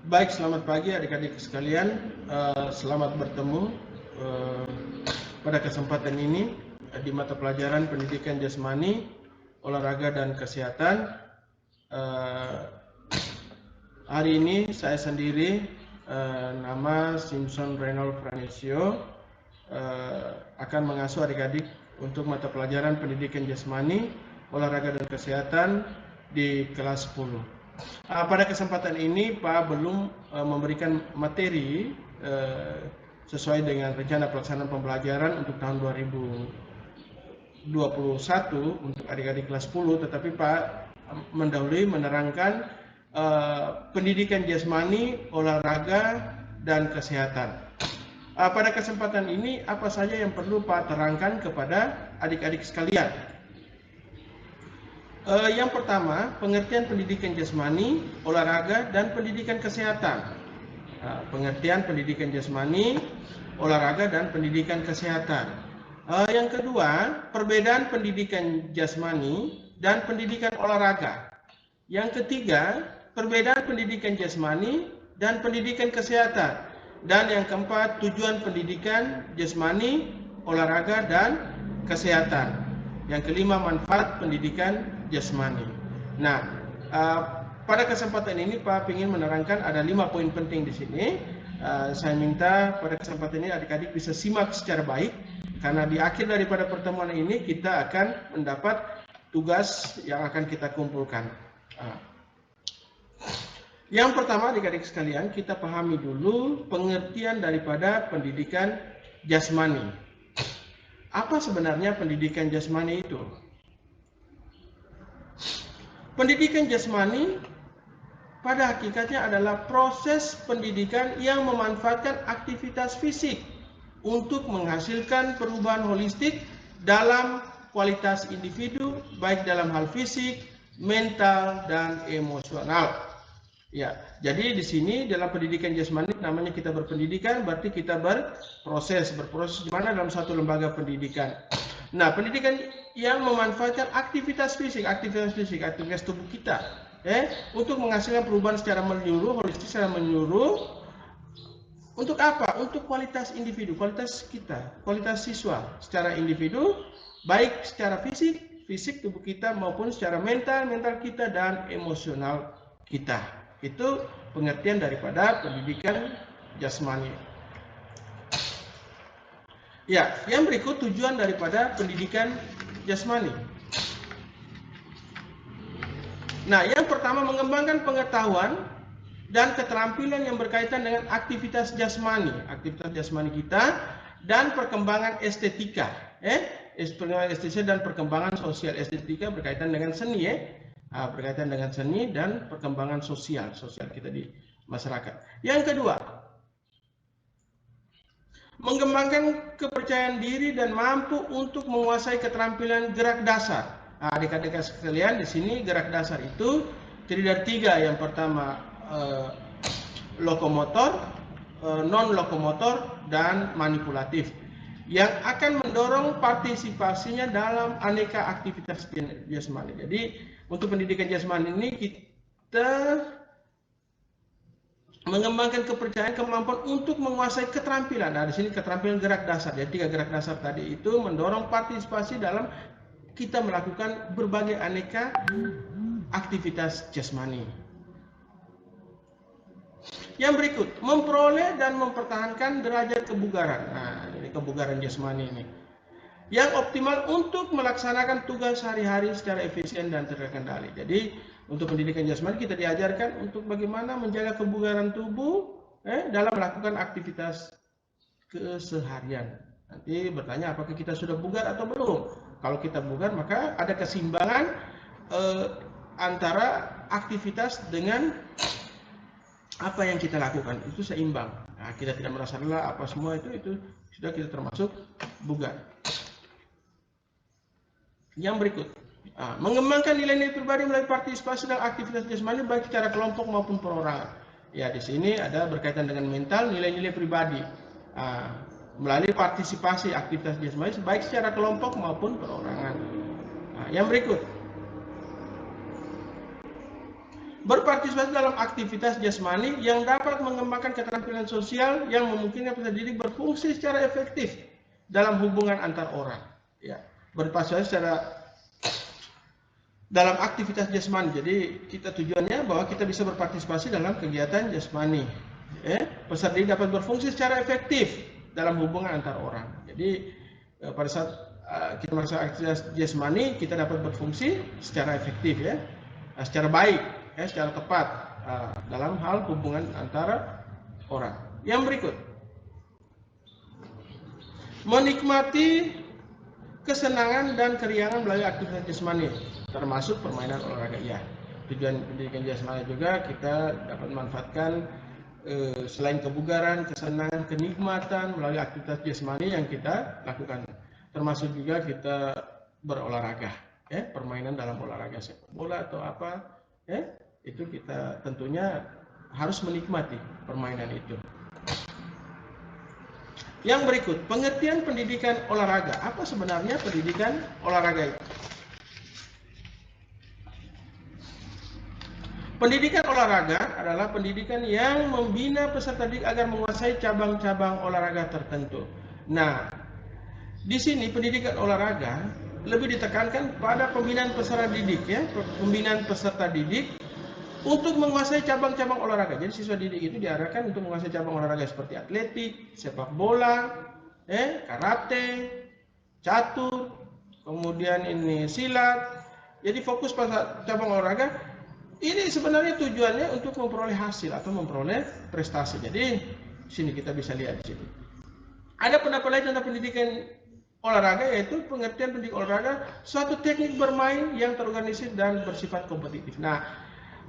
Baik, selamat pagi adik-adik sekalian. Selamat bertemu pada kesempatan ini di mata pelajaran pendidikan jasmani, olahraga dan kesehatan. Hari ini saya sendiri, nama Simpson Reynold Franesio, akan mengasuh adik-adik untuk mata pelajaran pendidikan jasmani, olahraga dan kesehatan di kelas 10. Pada kesempatan ini Pak belum memberikan materi sesuai dengan rencana pelaksanaan pembelajaran untuk tahun 2021 untuk adik-adik kelas 10, tetapi Pak mendahului menerangkan pendidikan jasmani, olahraga dan kesehatan. Pada kesempatan ini apa saja yang perlu Pak terangkan kepada adik-adik sekalian? Yang pertama, pengertian pendidikan jasmani, olahraga, dan pendidikan kesehatan. Pengertian pendidikan jasmani, olahraga, dan pendidikan kesehatan. Yang kedua, perbedaan pendidikan jasmani dan pendidikan olahraga. Yang ketiga, perbedaan pendidikan jasmani dan pendidikan kesehatan. Dan yang keempat, tujuan pendidikan jasmani, olahraga, dan kesehatan. Yang kelima, manfaat pendidikan jasmani. Nah, pada kesempatan ini Pak ingin menerangkan ada 5 poin penting di sini. Saya minta pada kesempatan ini adik-adik bisa simak secara baik, karena di akhir daripada pertemuan ini kita akan mendapat tugas yang akan kita kumpulkan. Yang pertama adik-adik sekalian, kita pahami dulu pengertian daripada pendidikan jasmani. Apa sebenarnya pendidikan jasmani itu? Pendidikan jasmani pada hakikatnya adalah proses pendidikan yang memanfaatkan aktivitas fisik untuk menghasilkan perubahan holistik dalam kualitas individu, baik dalam hal fisik, mental, dan emosional. Ya, jadi di sini dalam pendidikan jasmani namanya kita berpendidikan, berarti kita berproses di mana dalam satu lembaga pendidikan. Nah, pendidikan yang memanfaatkan aktivitas fisik, aktivitas tubuh kita, untuk menghasilkan perubahan secara menyeluruh, holistik secara menyeluruh. Untuk apa? Untuk kualitas individu, kualitas kita, kualitas siswa secara individu, baik secara fisik tubuh kita maupun secara mental kita dan emosional kita. Itu pengertian daripada pendidikan jasmani. Ya, yang berikut tujuan daripada pendidikan jasmani. Nah, yang pertama mengembangkan pengetahuan dan keterampilan yang berkaitan dengan aktivitas jasmani kita dan perkembangan estetika, estetika dan perkembangan sosial. Estetika berkaitan dengan seni, berkaitan dengan seni dan perkembangan sosial kita di masyarakat. Yang kedua, mengembangkan kepercayaan diri dan mampu untuk menguasai keterampilan gerak dasar. Adik-adik sekalian, di sini gerak dasar itu terdiri dari 3. Yang pertama lokomotor, non lokomotor, dan manipulatif, yang akan mendorong partisipasinya dalam aneka aktivitas jasmani. Jadi untuk pendidikan jasmani ini kita mengembangkan kepercayaan, kemampuan untuk menguasai keterampilan. Nah, di sini keterampilan gerak dasar. Jadi 3 gerak dasar tadi itu mendorong partisipasi dalam kita melakukan berbagai aneka aktivitas jasmani. Yang berikut, memperoleh dan mempertahankan derajat kebugaran. Nah, ini kebugaran jasmani ini, yang optimal untuk melaksanakan tugas sehari-hari secara efisien dan terkendali. Jadi untuk pendidikan jasmani kita diajarkan untuk bagaimana menjaga kebugaran tubuh dalam melakukan aktivitas keseharian. Nanti bertanya apakah kita sudah bugar atau belum. Kalau kita bugar maka ada keseimbangan antara aktivitas dengan apa yang kita lakukan, itu seimbang. Nah, kita tidak merasa lelah apa semua itu sudah kita termasuk bugar. Yang berikut, mengembangkan nilai-nilai pribadi melalui partisipasi dalam aktivitas jasmani baik secara kelompok maupun perorangan. Ya, di sini ada berkaitan dengan mental, nilai-nilai pribadi melalui partisipasi aktivitas jasmani baik secara kelompok maupun perorangan. Yang berikut, berpartisipasi dalam aktivitas jasmani yang dapat mengembangkan keterampilan sosial yang memungkinkan peserta didik berfungsi secara efektif dalam hubungan antar orang. Ya, berpartisipasi secara dalam aktivitas jasmani. Jadi kita tujuannya bahwa kita bisa berpartisipasi dalam kegiatan jasmani. Peserta didik dapat berfungsi secara efektif dalam hubungan antar orang. Jadi pada saat kita melaksanakan aktivitas jasmani, kita dapat berfungsi secara efektif, ya, secara baik, secara tepat dalam hal hubungan antara orang. Yang berikut, menikmati kesenangan dan keriangan melalui aktivitas jasmani, termasuk permainan olahraga. Ya, tujuan pendidikan jasmani juga kita dapat memanfaatkan selain kebugaran, kesenangan, kenikmatan melalui aktivitas jasmani yang kita lakukan, termasuk juga kita berolahraga, permainan dalam olahraga sepak bola atau apa, itu kita tentunya harus menikmati permainan itu. Yang berikut, pengertian pendidikan olahraga. Apa sebenarnya pendidikan olahraga itu? Pendidikan olahraga adalah pendidikan yang membina peserta didik agar menguasai cabang-cabang olahraga tertentu. Nah, di sini pendidikan olahraga lebih ditekankan pada pembinaan peserta didik, ya, pembinaan peserta didik untuk menguasai cabang-cabang olahraga. Jadi siswa didik itu diarahkan untuk menguasai cabang olahraga seperti atletik, sepak bola, karate, catur, kemudian ini silat. Jadi fokus pada cabang olahraga. Ini sebenarnya tujuannya untuk memperoleh hasil atau memperoleh prestasi. Jadi sini kita bisa lihat di sini. Ada pendapat lain tentang pendidikan olahraga, yaitu pengertian pendidikan olahraga suatu teknik bermain yang terorganisir dan bersifat kompetitif. Nah,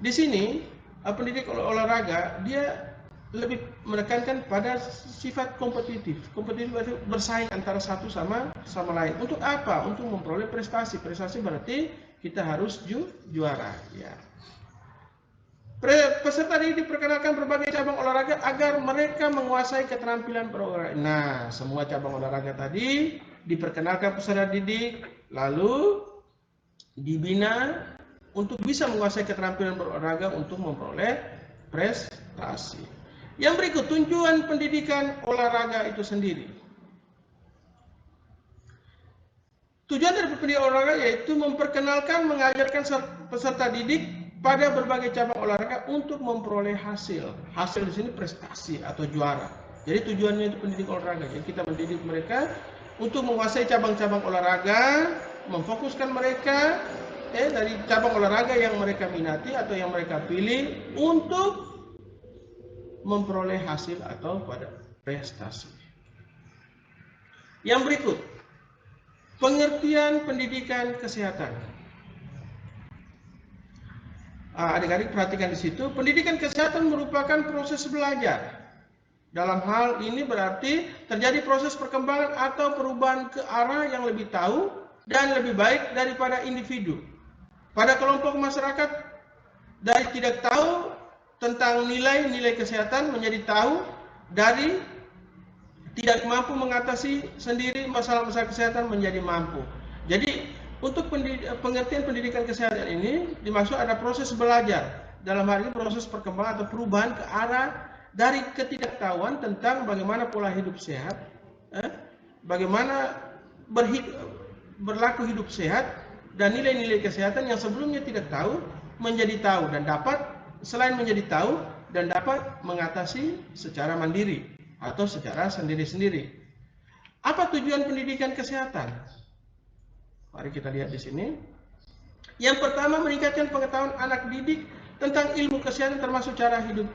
di sini pendidik olahraga dia lebih menekankan pada sifat kompetitif. Kompetitif itu bersaing antara satu sama lain. Untuk apa? Untuk memperoleh prestasi. Prestasi berarti kita harus juara. Ya. Peserta didik diperkenalkan berbagai cabang olahraga agar mereka menguasai keterampilan berolahraga. Nah, semua cabang olahraga tadi diperkenalkan peserta didik, lalu dibina untuk bisa menguasai keterampilan berolahraga untuk memperoleh prestasi. Yang berikut, tujuan pendidikan olahraga itu sendiri. Tujuan dari pendidikan olahraga yaitu memperkenalkan, mengajarkan peserta didik pada berbagai cabang olahraga untuk memperoleh hasil. Hasil di sini prestasi atau juara. Jadi tujuannya itu pendidikan olahraga. Jadi kita mendidik mereka untuk menguasai cabang-cabang olahraga, memfokuskan mereka dari cabang olahraga yang mereka minati atau yang mereka pilih untuk memperoleh hasil atau pada prestasi. Yang berikut, pengertian pendidikan kesehatan. Adik-adik perhatikan di situ, pendidikan kesehatan merupakan proses belajar. Dalam hal ini berarti terjadi proses perkembangan atau perubahan ke arah yang lebih tahu dan lebih baik daripada individu. Pada kelompok masyarakat, dari tidak tahu tentang nilai-nilai kesehatan menjadi tahu, dari tidak mampu mengatasi sendiri masalah-masalah kesehatan menjadi mampu. Jadi untuk pengertian pendidikan kesehatan ini dimaksud ada proses belajar. Dalam hal ini proses perkembangan atau perubahan ke arah dari ketidaktahuan tentang bagaimana pola hidup sehat, bagaimana berlaku hidup sehat, dan nilai-nilai kesehatan yang sebelumnya tidak tahu menjadi tahu dan dapat, selain menjadi tahu dan dapat mengatasi secara mandiri atau secara sendiri-sendiri. Apa tujuan pendidikan kesehatan? Mari kita lihat di sini. Yang pertama, meningkatkan pengetahuan anak didik tentang ilmu kesehatan termasuk cara hidup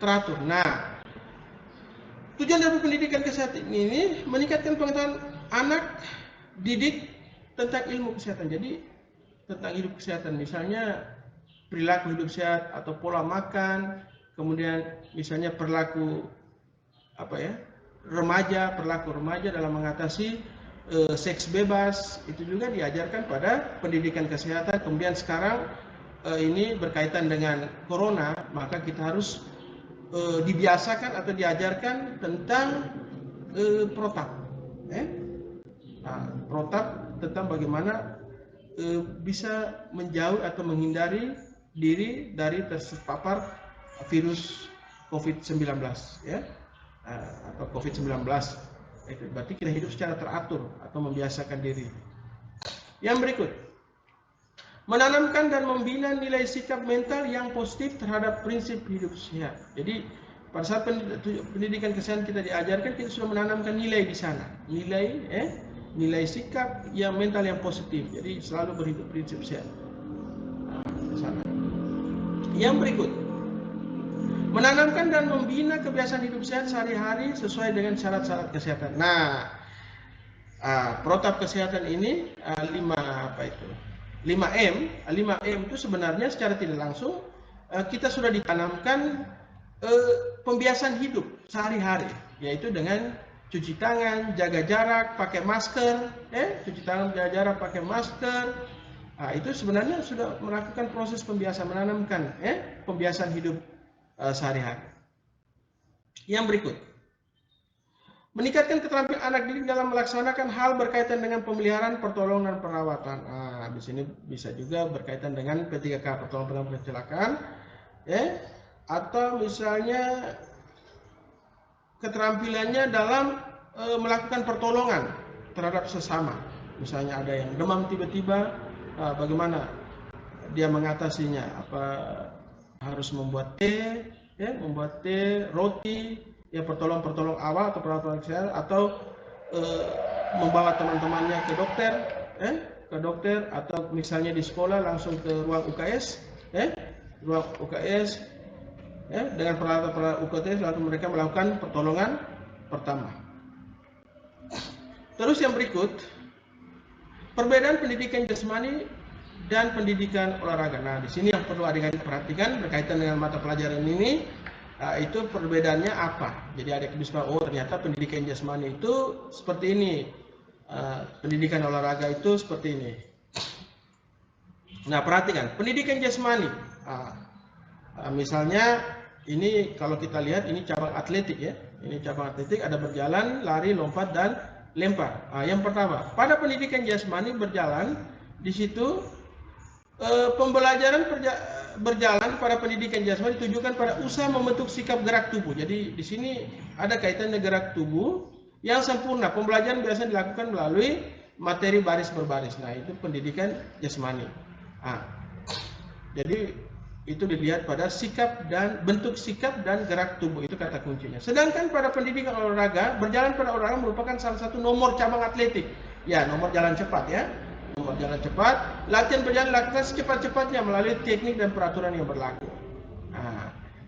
teratur. Nah, tujuan dari pendidikan kesehatan ini meningkatkan pengetahuan anak didik tentang ilmu kesehatan. Jadi tentang hidup kesehatan, misalnya perilaku hidup sehat atau pola makan, kemudian misalnya perilaku perilaku remaja dalam mengatasi seks bebas, itu juga diajarkan pada pendidikan kesehatan. Kemudian sekarang ini berkaitan dengan corona, maka kita harus dibiasakan atau diajarkan tentang protap, protap tentang bagaimana bisa menjauh atau menghindari diri dari terpapar virus COVID-19 ya, atau COVID-19. Itu berarti kita hidup secara teratur atau membiasakan diri. Yang berikut, menanamkan dan membina nilai sikap mental yang positif terhadap prinsip hidup sehat. Jadi pada saat pendidikan kesehatan kita diajarkan, kita sudah menanamkan nilai di sana, nilai sikap yang mental yang positif. Jadi selalu berhidup prinsip sehat. Di sana. Yang berikut, menanamkan dan membina kebiasaan hidup sehat sehari-hari sesuai dengan syarat-syarat kesehatan. Nah, protap kesehatan ini 5M itu sebenarnya secara tidak langsung kita sudah ditanamkan pembiasaan hidup sehari-hari, yaitu dengan cuci tangan, jaga jarak, pakai masker, cuci tangan, jaga jarak, pakai masker. Itu sebenarnya sudah melakukan proses pembiasaan, menanamkan pembiasaan hidup sehari-hari. Yang berikut, meningkatkan keterampilan anak didik dalam melaksanakan hal berkaitan dengan pemeliharaan, pertolongan, perawatan. Di sini bisa juga berkaitan dengan P3K, pertolongan kecelakaan, atau misalnya keterampilannya dalam melakukan pertolongan terhadap sesama. Misalnya ada yang demam tiba-tiba, bagaimana dia mengatasinya? Apa harus membuat teh, roti, ya pertolong awal atau perawat kesehatan, atau membawa teman-temannya ke dokter, atau misalnya di sekolah langsung ke ruang UKS, dengan peralatan UKS lalu mereka melakukan pertolongan pertama. Terus yang berikut, perbedaan pendidikan jasmani dan pendidikan olahraga. Nah, di sini yang perlu adik-adik perhatikan berkaitan dengan mata pelajaran ini, itu perbedaannya apa. Jadi adik bisa, ternyata pendidikan jasmani itu seperti ini, pendidikan olahraga itu seperti ini. Nah, perhatikan pendidikan jasmani. Misalnya ini kalau kita lihat ini cabang atletik ya. Ini cabang atletik, ada berjalan, lari, lompat, dan lempar. Yang pertama, pada pendidikan jasmani berjalan, di situ pembelajaran berjalan pada pendidikan jasmani ditujukan pada usaha membentuk sikap gerak tubuh. Jadi di sini ada kaitannya gerak tubuh yang sempurna. Pembelajaran biasanya dilakukan melalui materi baris berbaris. Nah, itu pendidikan jasmani. Jadi itu dilihat pada sikap dan bentuk sikap dan gerak tubuh, itu kata kuncinya. Sedangkan pada pendidikan olahraga, berjalan pada olahraga merupakan salah satu nomor cabang atletik. Ya, nomor jalan cepat ya. Nomor jalan cepat, latihan berjalan dilakukan secepat-cepatnya melalui teknik dan peraturan yang berlaku.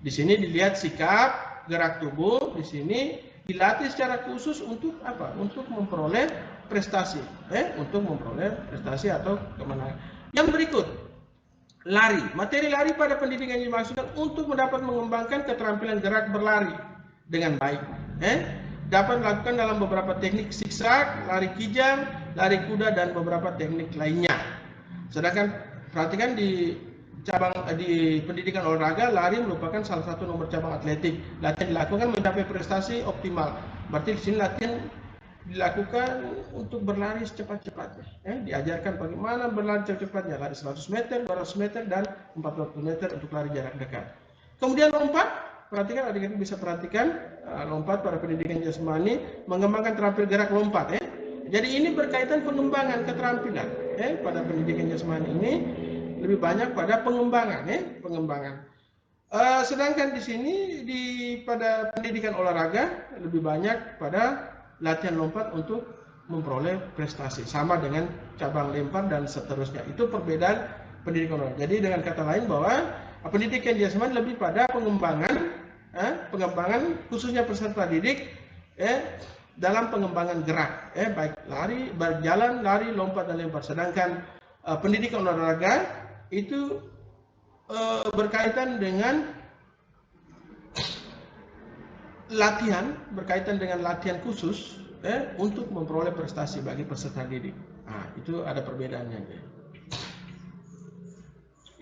Di sini dilihat sikap, gerak tubuh, di sini dilatih secara khusus untuk apa? Untuk memperoleh prestasi, untuk memperoleh prestasi atau kemenangan. Yang berikut, lari. Materi lari pada pendidikan ini dimaksudkan untuk mendapat mengembangkan keterampilan gerak berlari dengan baik. Dapat dilakukan dalam beberapa teknik zigzag, lari kijang, lari kuda, dan beberapa teknik lainnya. Sedangkan perhatikan di pendidikan olahraga, lari merupakan salah satu nomor cabang atletik. Latihan dilakukan mencapai prestasi optimal. Berarti di sini latihan dilakukan untuk berlari secepat-cepatnya. Diajarkan bagaimana berlari secepat-cepatnya, lari 100 meter, 200 meter, dan 400 meter untuk lari jarak dekat. Kemudian lompat, perhatikan adik-adik bisa perhatikan lompat pada pendidikan jasmani, mengembangkan terampil gerak lompat. Jadi ini berkaitan pengembangan keterampilan. Pada pendidikan jasmani ini lebih banyak pada pengembangan. Sedangkan di sini pada pendidikan olahraga lebih banyak pada latihan lompat untuk memperoleh prestasi, sama dengan cabang lempar dan seterusnya. Itu perbedaan pendidikan olahraga. Jadi dengan kata lain bahwa pendidikan jasmani lebih pada pengembangan khususnya peserta didik dalam pengembangan gerak, baik lari, berjalan, lari, lompat, dan lempar. Sedangkan pendidikan olahraga itu berkaitan dengan berkaitan dengan latihan khusus untuk memperoleh prestasi bagi peserta didik. Itu ada perbedaannya.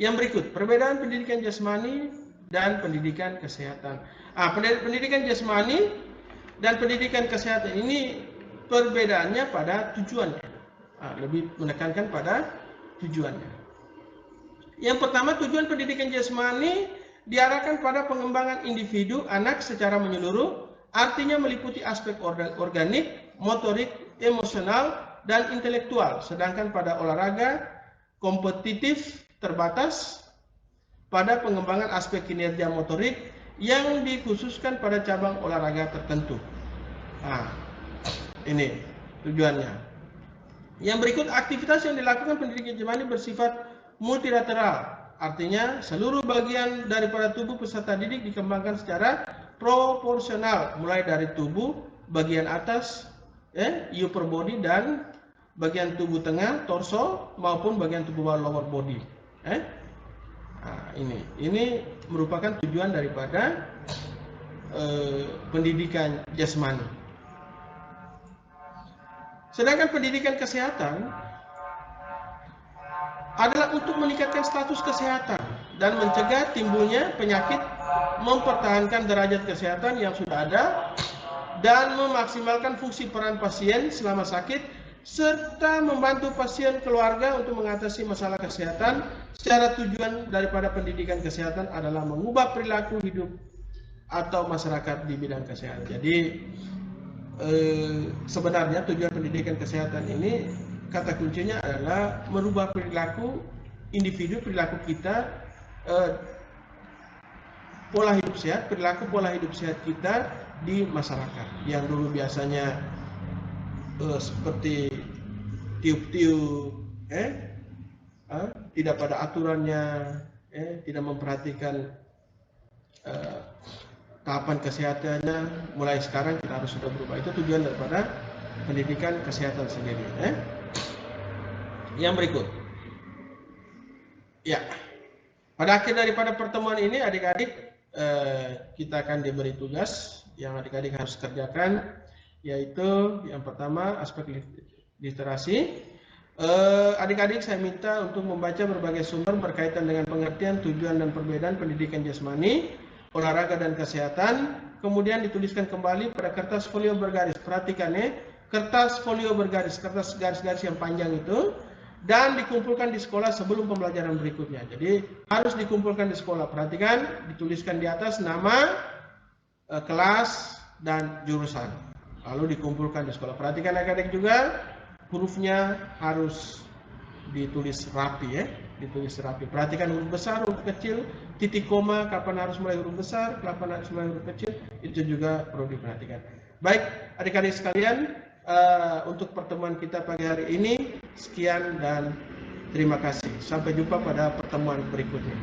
Yang berikut, perbedaan pendidikan jasmani dan pendidikan kesehatan. Pendidikan jasmani dan pendidikan kesehatan ini perbedaannya pada tujuannya. Lebih menekankan pada tujuannya. Yang pertama, tujuan pendidikan jasmani diarahkan pada pengembangan individu anak secara menyeluruh, artinya meliputi aspek organik, motorik, emosional, dan intelektual. Sedangkan pada olahraga kompetitif terbatas pada pengembangan aspek kinerja motorik yang dikhususkan pada cabang olahraga tertentu. Nah, ini tujuannya. Yang berikut, aktivitas yang dilakukan pendidikan jasmani bersifat multilateral, artinya seluruh bagian daripada tubuh peserta didik dikembangkan secara proporsional, mulai dari tubuh bagian atas, upper body, dan bagian tubuh tengah, torso, maupun bagian tubuh bawah, lower body. Nah, ini merupakan tujuan daripada pendidikan jasmani. Sedangkan pendidikan kesehatan adalah untuk meningkatkan status kesehatan dan mencegah timbulnya penyakit, mempertahankan derajat kesehatan yang sudah ada, dan memaksimalkan fungsi peran pasien selama sakit, serta membantu pasien keluarga untuk mengatasi masalah kesehatan. Secara tujuan daripada pendidikan kesehatan adalah mengubah perilaku hidup atau masyarakat di bidang kesehatan. Jadi sebenarnya tujuan pendidikan kesehatan ini kata kuncinya adalah merubah perilaku individu, perilaku kita, pola hidup sehat, perilaku pola hidup sehat kita di masyarakat yang dulu biasanya seperti tiup-tiup, tidak pada aturannya, tidak memperhatikan tahapan kesehatannya. Mulai sekarang kita harus sudah berubah. Itu tujuan daripada pendidikan kesehatan sendiri. Yang berikut, ya, pada akhir daripada pertemuan ini adik-adik kita akan diberi tugas yang adik-adik harus kerjakan, yaitu yang pertama aspek literasi. Adik-adik saya minta untuk membaca berbagai sumber berkaitan dengan pengertian, tujuan, dan perbedaan pendidikan jasmani, olahraga, dan kesehatan. Kemudian dituliskan kembali pada kertas folio bergaris. Perhatikan ya, kertas folio bergaris, kertas garis-garis yang panjang itu, dan dikumpulkan di sekolah sebelum pembelajaran berikutnya. Jadi harus dikumpulkan di sekolah. Perhatikan, dituliskan di atas nama, kelas, dan jurusan. Lalu dikumpulkan di sekolah. Perhatikan adik-adik juga, hurufnya harus ditulis rapi ya, ditulis rapi. Perhatikan huruf besar, huruf kecil, titik koma, kapan harus mulai huruf besar, kapan harus mulai huruf kecil, itu juga perlu diperhatikan. Baik, adik-adik sekalian, untuk pertemuan kita pagi hari ini sekian dan terima kasih. Sampai jumpa pada pertemuan berikutnya.